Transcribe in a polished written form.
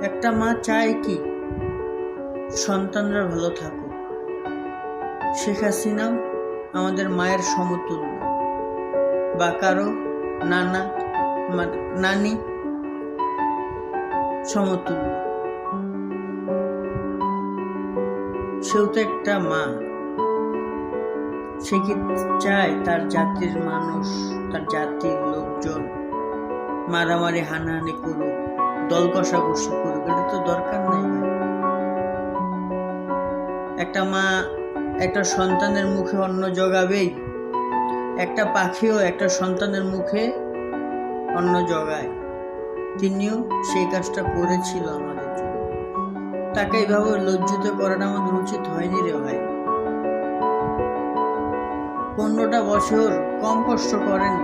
একটা মা চায় কি সন্তানরা ভালো থাকুক। শেখ হাসিনাও আমাদের মায়ের সমতুল্য, বা কারো নানা নানি সমতুল্য। সেও তো একটা মা। সে কি চায় তার জাতির মানুষ, তার জাতির লোকজন মারামারি হানাহানি করুক, দল কষাকষি করুক? এটা তো দরকার নাই ভাই। একটা মা একটা সন্তানের মুখে অন্ন জোগাবেই। একটা পাখিও একটা সন্তানের মুখে অন্ন জোগায়। তিনিও সেই কাজটা করেছিল আমাদের জন্য। তাকে এইভাবে লজ্জিত করাটা আমাদের উচিত হয়নি রে ভাই। 15টা বছর কম কষ্ট করেন।